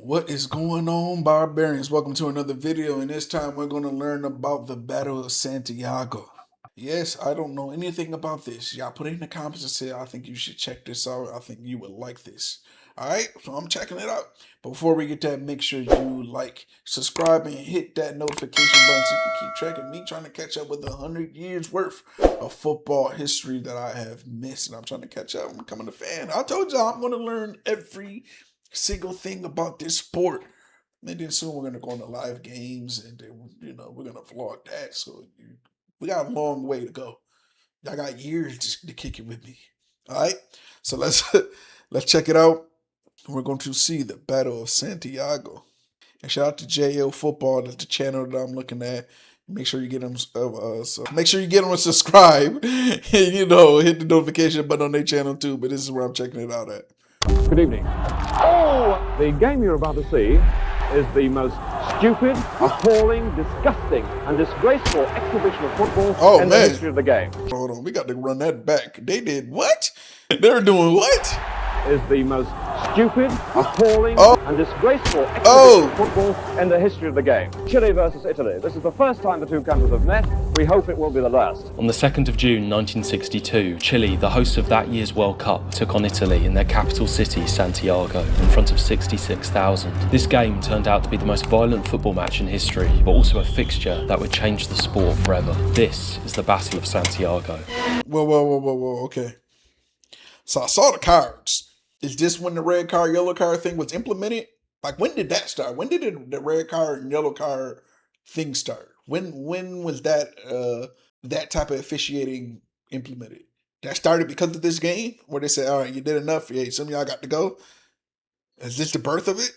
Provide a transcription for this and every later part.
What is going on, barbarians? Welcome to another video, and this time we're going to learn about the Battle of Santiago. Yes, I don't know anything about this. Y'all put it in the comments and say, I think you should check this out. I think you would like this. Alright, so I'm checking it out. But before we get that, make sure you like, subscribe, and hit that notification button so you can keep track of me trying to catch up with 100 years worth of football history that I have missed. And I'm trying to catch up. I'm becoming a fan. I told y'all I'm going to learn every single thing about this sport. And then soon we're going to go into live games, and then, we're going to vlog that. So we got a long way to go. Y'all got years to kick it with me. All right, so let's check it out. We're going to see the Battle of Santiago. And shout out to JL Football. That's the channel that I'm looking at. Make sure you get them. Make sure you get them to subscribe. And, hit the notification button on their channel too. But this is where I'm checking it out at. Good evening. Oh, the game you're about to see is the most stupid, appalling, disgusting, and disgraceful exhibition of football in the history of the game. Hold on, we got to run that back. They did what? They were doing what? Is the most stupid, appalling, and disgraceful exhibition of football in the history of the game. Chile versus Italy. This is the first time the two countries have met. We hope it will be the last. On the 2nd of June 1962, Chile, the hosts of that year's World Cup, took on Italy in their capital city, Santiago, in front of 66,000. This game turned out to be the most violent football match in history, but also a fixture that would change the sport forever. This is the Battle of Santiago. Whoa, okay. So I saw the cards. Is this when the red card, yellow card thing was implemented? Like, when did that start? When did the red card and yellow card thing start? When was that that type of officiating implemented? That started because of this game, where they said, all right, you did enough. Yeah, some of y'all got to go. Is this the birth of it?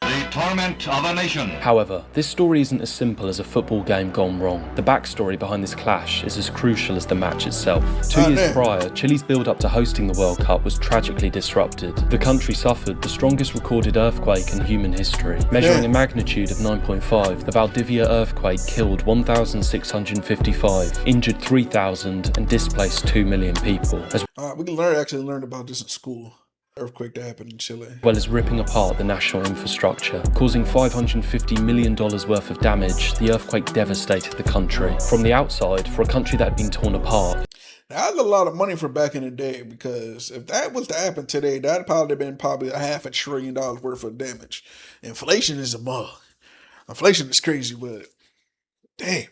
The torment of a nation. However, this story isn't as simple as a football game gone wrong. The backstory behind this clash is as crucial as the match itself. 2 years prior, Chile's build-up to hosting the World Cup was tragically disrupted. The country suffered the strongest recorded earthquake in human history. Measuring a magnitude of 9.5, the Valdivia earthquake killed 1,655, injured 3,000, and displaced 2 million people. We can actually learn about this in school. Earthquake that happened in Chile. As well as ripping apart the national infrastructure. Causing $550 million worth of damage, the earthquake devastated the country. From the outside, for a country that had been torn apart. Now, that's a lot of money for back in the day, because if that was to happen today, that'd probably been a $500 billion worth of damage. Inflation is a mug. Inflation is crazy, but damn.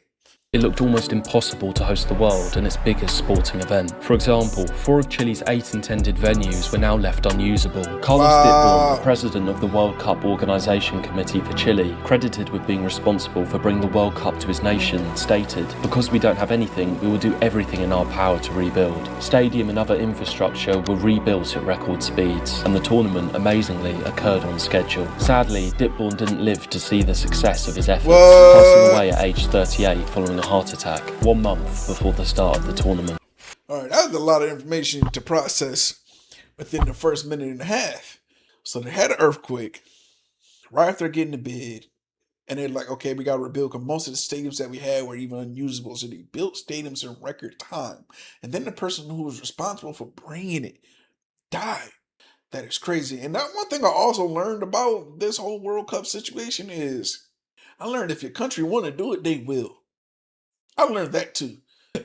It looked almost impossible to host the world and its biggest sporting event. For example, 4 of Chile's 8 intended venues were now left unusable. Carlos Ditborn, the president of the World Cup Organisation Committee for Chile, credited with being responsible for bringing the World Cup to his nation, stated, "Because we don't have anything, we will do everything in our power to rebuild." Stadium and other infrastructure were rebuilt at record speeds, and the tournament, amazingly, occurred on schedule. Sadly, Ditborn didn't live to see the success of his efforts, passing away at age 38 following a heart attack 1 month before the start of the tournament. Alright, that was a lot of information to process within the first minute and a half. So they had an earthquake right after getting the bid, and they're like, okay, we got to rebuild, because most of the stadiums that we had were even unusable. So they built stadiums in record time. And then the person who was responsible for bringing it died. That is crazy. And that one thing I also learned about this whole World Cup situation is, I learned if your country want to do it, they will. I learned that too,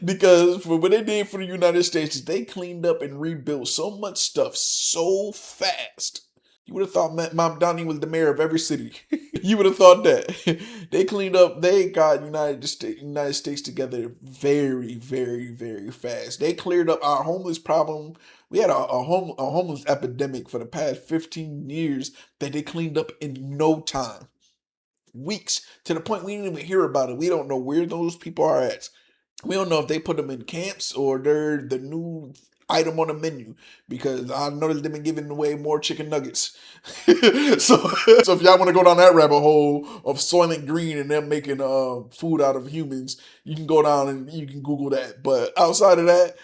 because for what they did for the United States, they cleaned up and rebuilt so much stuff so fast. You would have thought Mom Donnie was the mayor of every city. You would have thought that. They cleaned up, they got United States together very, very, very fast. They cleared up our homeless problem. We had a homeless epidemic for the past 15 years that they cleaned up in no time. Weeks, to the point we didn't even hear about it. We don't know where those people are at. We don't know if they put them in camps or they're the new item on the menu, because I noticed they've been giving away more chicken nuggets. so if y'all want to go down that rabbit hole of Soylent Green and them making food out of humans, you can go down and you can Google that. But outside of that,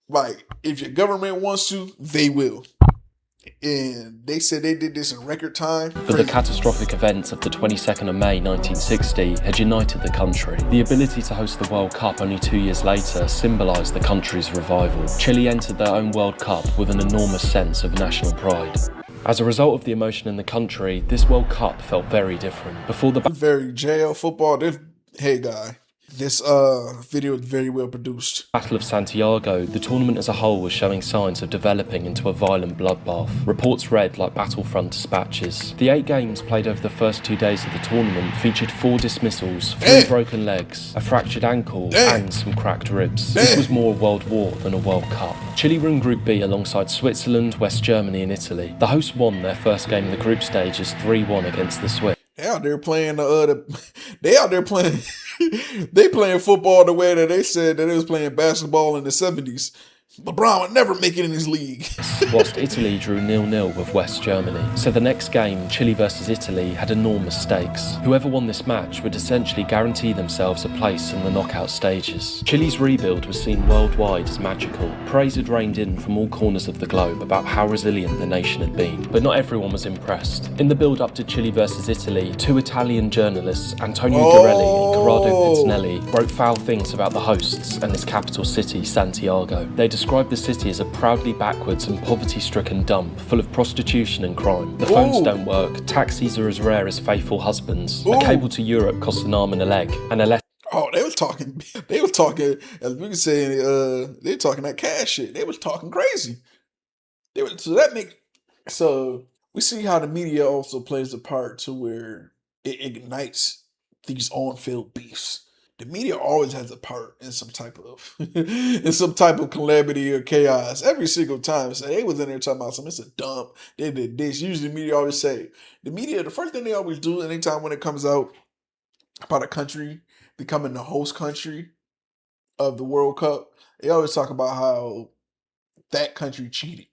like, if your government wants to, they will. And they said they did this in record time. But the catastrophic events of the 22nd of May 1960 had united the country. The ability to host the World Cup only 2 years later symbolised the country's revival. Chile entered their own World Cup with an enormous sense of national pride. As a result of the emotion in the country, this World Cup felt very different. Before the Very jail football. Hey guy, this video is very well produced. Battle of Santiago, the tournament as a whole was showing signs of developing into a violent bloodbath. Reports read like battlefront dispatches. The 8 games played over the first 2 days of the tournament featured 4 dismissals, 3 broken legs, a fractured ankle, and some cracked ribs. This was more a world war than a World Cup. Chile were in Group B alongside Switzerland, West Germany and Italy. The hosts won their first game in the group stage as 3-1 against the Swiss. They out there playing they out there playing they playing football the way that they said that they was playing basketball in the 70s. LeBron would never make it in his league. Whilst Italy drew 0-0 with West Germany. So the next game, Chile versus Italy, had enormous stakes. Whoever won this match would essentially guarantee themselves a place in the knockout stages. Chile's rebuild was seen worldwide as magical. Praise had rained in from all corners of the globe about how resilient the nation had been. But not everyone was impressed. In the build-up to Chile versus Italy, 2 Italian journalists, Antonio Girelli and Corrado Piznelli, wrote foul things about the hosts and its capital city, Santiago. They described the city as a proudly backwards and poverty-stricken dump full of prostitution and crime. The phones don't work, taxis are as rare as faithful husbands, a cable to Europe costs an arm and a leg, and a letter. Oh, they was talking, as we can say, they were talking that cash shit. They was talking crazy. So we see how the media also plays a part to where it ignites these on-field beefs. The media always has a part in some type of calamity or chaos every single time. So they was in there talking about something. It's a dump. They did this. Usually the media always say, the first thing they always do anytime when it comes out about a country becoming the host country of the World Cup, they always talk about how that country cheated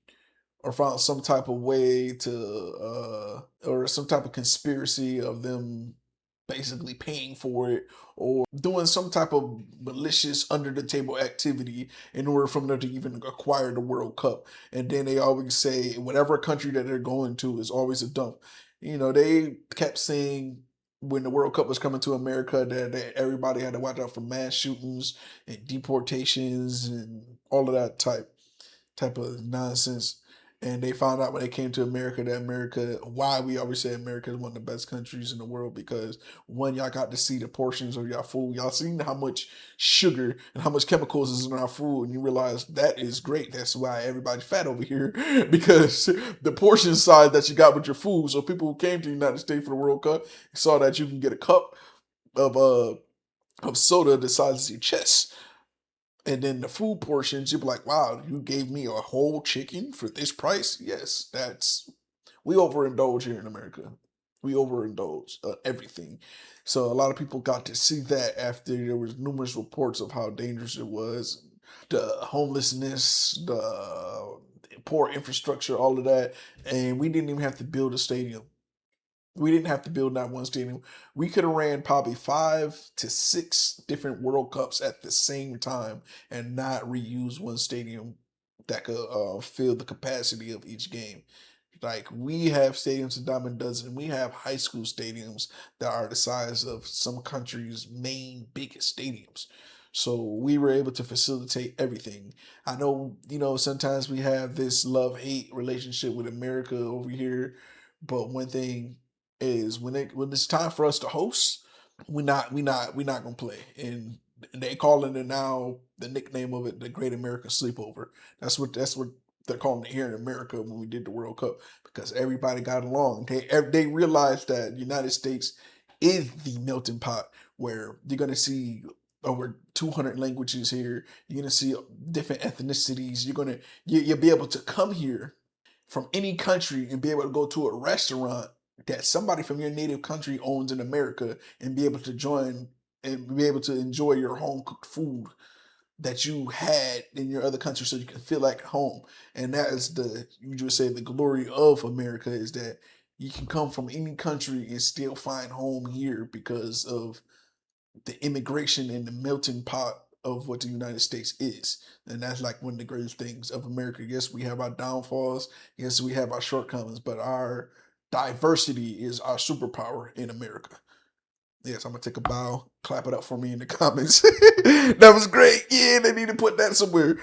or found some type of way to, or some type of conspiracy of them basically paying for it or doing some type of malicious under the table activity in order for them to even acquire the World Cup. And then they always say whatever country that they're going to is always a dump. You know, they kept saying when the World Cup was coming to America that everybody had to watch out for mass shootings and deportations and all of that type of nonsense. And they found out when they came to America that why we always say America is one of the best countries in the world, because one, y'all got to see the portions of y'all food. Y'all seen how much sugar and how much chemicals is in our food, and you realize that is great. That's why everybody's fat over here, because the portion size that you got with your food. So people who came to the United States for the World Cup saw that you can get a cup of soda the size of your chest. And then the food portions, you'd be like, wow, you gave me a whole chicken for this price? Yes, we overindulge here in America. We overindulge everything. So a lot of people got to see that after there was numerous reports of how dangerous it was. The homelessness, the poor infrastructure, all of that. And we didn't even have to build a stadium. We didn't have to build that one stadium. We could have ran probably 5 to 6 different World Cups at the same time and not reuse one stadium that could fill the capacity of each game. Like, we have stadiums a dime a dozen. We have high school stadiums that are the size of some countries' main biggest stadiums. So we were able to facilitate everything. I know, sometimes we have this love-hate relationship with America over here, but one thing is when it's time for us to host, we're not gonna play. And they calling it now, the nickname of it, the Great American Sleepover. That's what they're calling it here in America when we did the World Cup, because everybody got along. They realized that the United States is the melting pot where you're gonna see over 200 languages here. You're gonna see different ethnicities. You'll be able to come here from any country and be able to go to a restaurant that somebody from your native country owns in America and be able to join and be able to enjoy your home cooked food that you had in your other country, so you can feel like home. And that is you would say the glory of America, is that you can come from any country and still find home here because of the immigration and the melting pot of what the United States is. And that's like one of the greatest things of America. Yes, we have our downfalls. Yes, we have our shortcomings, but our diversity is our superpower in America. Yes, I'm going to take a bow. Clap it up for me in the comments. That was great. Yeah, they need to put that somewhere.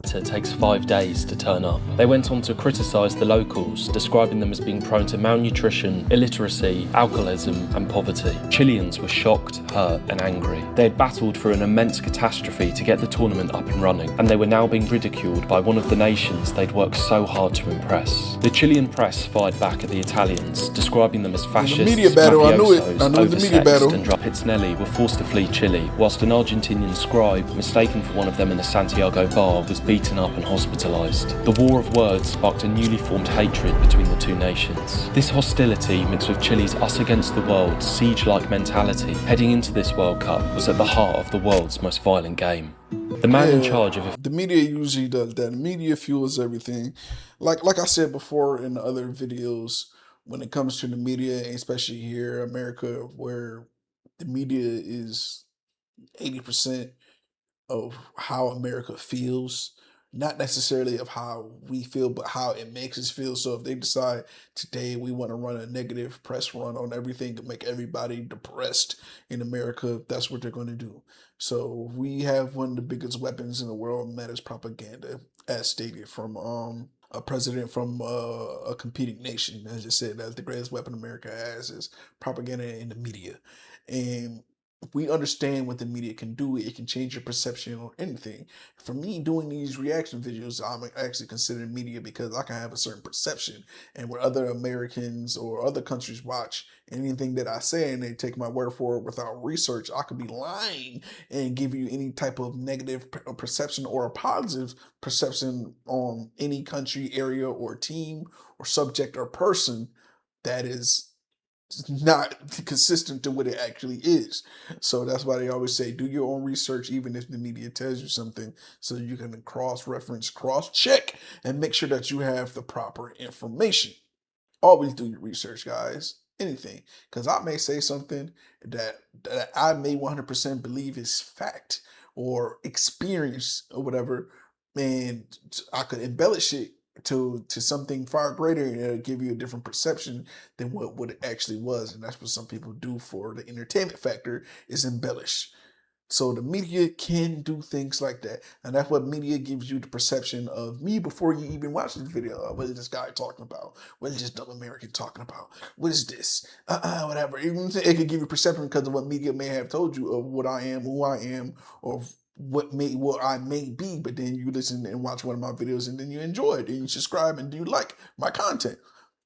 It takes 5 days to turn up. They went on to criticise the locals, describing them as being prone to malnutrition, illiteracy, alcoholism and poverty. Chileans were shocked, hurt and angry. They had battled through an immense catastrophe to get the tournament up and running, and they were now being ridiculed by one of the nations they'd worked so hard to impress. The Chilean press fired back at the Italians, describing them as fascists, the media battle, I knew it. I knew the media battle. And Piznelli were forced to flee Chile, whilst an Argentinian scribe, mistaken for one of them in a Santiago bar, was beaten up and hospitalised. The war of words sparked a newly formed hatred between the two nations. This hostility, mixed with Chile's us against the world, siege-like mentality, heading into this World Cup, was at the heart of the world's most violent game. The man in charge of the media usually does that. The media fuels everything. Like I said before in the other videos, when it comes to the media, especially here in America, where the media is 80% of how America feels, not necessarily of how we feel, but how it makes us feel. So if they decide today we want to run a negative press run on everything to make everybody depressed in America, that's what they're going to do. So we have one of the biggest weapons in the world, and that is propaganda, as stated from a president from a competing nation. As I said, that's the greatest weapon America has, is propaganda in the media. And if we understand what the media can do, it can change your perception on anything. For me, doing these reaction videos, I'm actually considered media because I can have a certain perception. And when other Americans or other countries watch anything that I say and they take my word for it without research, I could be lying and give you any type of negative perception or a positive perception on any country, area, or team, or subject, or person that is not consistent to what it actually is. So that's why they always say do your own research, even if the media tells you something, so you can cross-reference, cross-check, and make sure that you have the proper information. Always do your research, guys. Anything, because I may say something that I may 100% believe is fact or experience or whatever, and I could embellish it to something far greater, and it'll give you a different perception than what it actually was. And that's what some people do for the entertainment factor, is embellish. So the media can do things like that, and that's what media gives you the perception of me before you even watch this video. What is this guy talking about? What is this dumb American talking about? What is this? Whatever. It could give you perception because of what media may have told you of what I am, who I am, or what I may be. But then you listen and watch one of my videos, and then you enjoy it, and you subscribe, and you like my content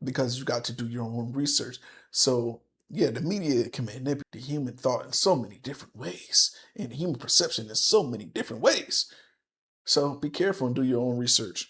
because you got to do your own research. So yeah, the media can manipulate the human thought in so many different ways, and the human perception in so many different ways. So be careful and do your own research.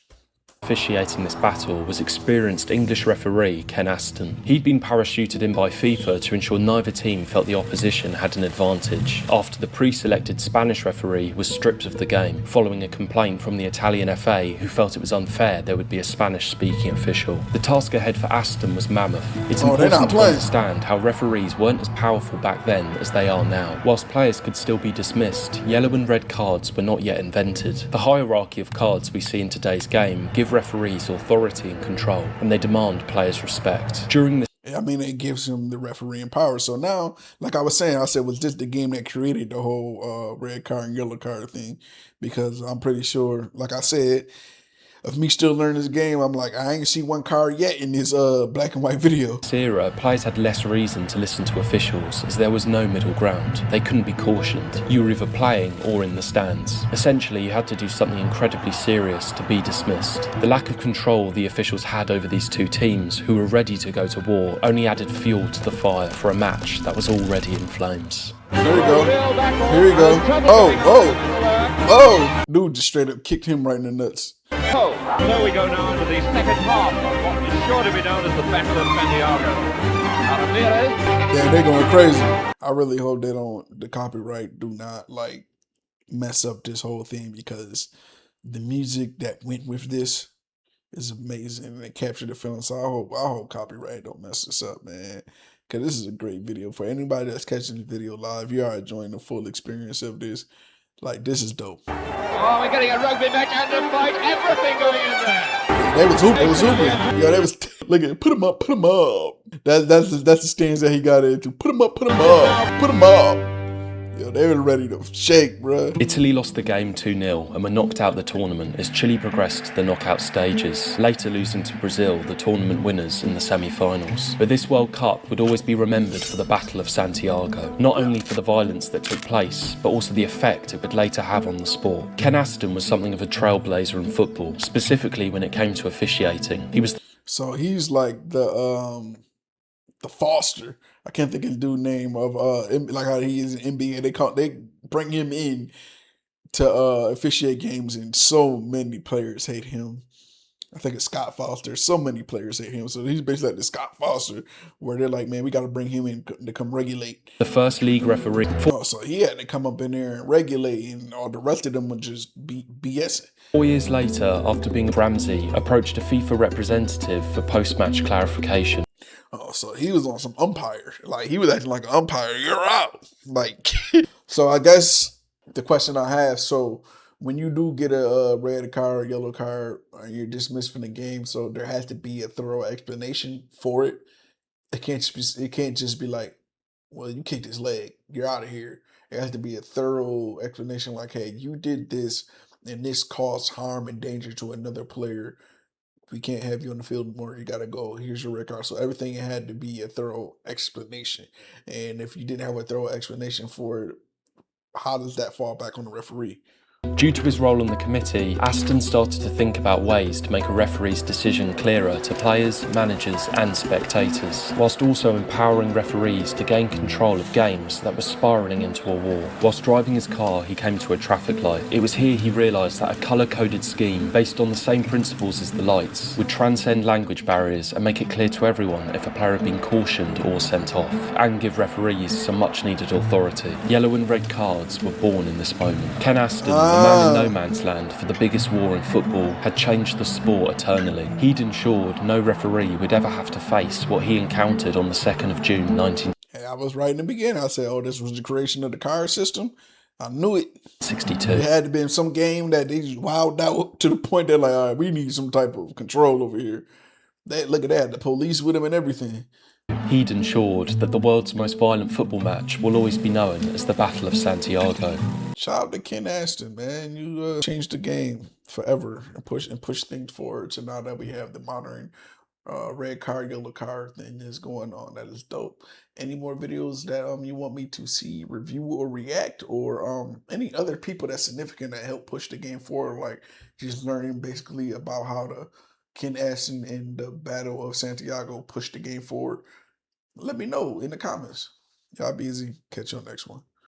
Officiating this battle was experienced English referee Ken Aston. He'd been parachuted in by FIFA to ensure neither team felt the opposition had an advantage, after the pre-selected Spanish referee was stripped of the game, following a complaint from the Italian FA, who felt it was unfair there would be a Spanish-speaking official. The task ahead for Aston was mammoth. It's important to understand how referees weren't as powerful back then as they are now. Whilst players could still be dismissed, yellow and red cards were not yet invented. The hierarchy of cards we see in today's game give referees authority and control, and they demand players' respect. During this, I mean, it gives him the refereeing power. So now, like I was saying, I said, was this the game that created the whole red card and yellow card thing? Because I'm pretty sure, like I said, of me still learning this game, I'm like, I ain't see one card yet in this black and white video. This era, players had less reason to listen to officials, as there was no middle ground. They couldn't be cautioned. You were either playing or in the stands. Essentially, you had to do something incredibly serious to be dismissed. The lack of control the officials had over these two teams, who were ready to go to war, only added fuel to the fire for a match that was already in flames. Here we go. Here we go. Oh! Dude just straight up kicked him right in the nuts. So we go now into the second half of what is sure to be known as the Battle of Santiago. Yeah, they're going crazy. I really hope they don't, the copyright do not like mess up this whole thing, because the music that went with this is amazing and it captured the feeling. So I hope copyright don't mess this up, man. Because this is a great video. For anybody that's catching the video live, you are enjoying the full experience of this. Like, this is dope. Oh, we're getting a rugby match and a fight. Everything going in there. They was hooping. Yo, they was look at, put him up. That's the stance that he got into. Put him up. Yo, they were ready to shake, bruh. Italy lost the game 2-0 and were knocked out the tournament as Chile progressed to the knockout stages, later losing to Brazil, the tournament winners, in the semi-finals. But this World Cup would always be remembered for the Battle of Santiago, not only for the violence that took place, but also the effect it would later have on the sport. Ken Aston was something of a trailblazer in football, specifically when it came to officiating. He was So he's like the Foster. I can't think of the dude's name of like how he is in NBA. They bring him in to officiate games, and so many players hate him. I think it's Scott Foster. So many players hate him. So he's basically like the Scott Foster, where they're like, man, we got to bring him in to come regulate. the first league referee. Oh, so he had to come up in there and regulate, and all the rest of them would just be BSing. 4 years later, after being Ramsey approached a FIFA representative for post-match clarification. Oh, so he was on some umpire. Like, he was acting like an umpire. You're out. Like, so I guess the question I have, so when you do get a red card, yellow card, or you're dismissed from the game, so there has to be a thorough explanation for it. It can't just be like, well, you kicked his leg. You're out of here. It has to be a thorough explanation like, hey, you did this, and this caused harm and danger to another player. We can't have you on the field anymore. You got to go. Here's your red card. So everything had to be a thorough explanation. And if you didn't have a thorough explanation for it, how does that fall back on the referee? Due to his role on the committee, Aston started to think about ways to make a referee's decision clearer to players, managers and spectators, whilst also empowering referees to gain control of games that were spiralling into a war. Whilst driving his car, he came to a traffic light. It was here he realised that a colour-coded scheme based on the same principles as the lights would transcend language barriers and make it clear to everyone if a player had been cautioned or sent off, and give referees some much-needed authority. Yellow and red cards were born in this moment. Ken Aston, the man in no man's land for the biggest war in football, had changed the sport eternally. He'd ensured no referee would ever have to face what he encountered on the 2nd of June 1962. Hey, I was right in the beginning. I said, oh, this was the creation of the card system. I knew it. It had to be in some game that they just wowed out to the point that, like, all right, we need some type of control over here. Look at that, the police with him and everything. He'd ensured that the world's most violent football match will always be known as the Battle of Santiago. Shout out to Ken Aston, man. You changed the game forever and push things forward. So now that we have the modern red card, yellow card thing is going on, that is dope. Any more videos that you want me to see, review or react, or any other people that's significant that help push the game forward, like just learning basically about how the Ken Aston and the Battle of Santiago push the game forward, let me know in the comments. Y'all be easy. Catch you on the next one.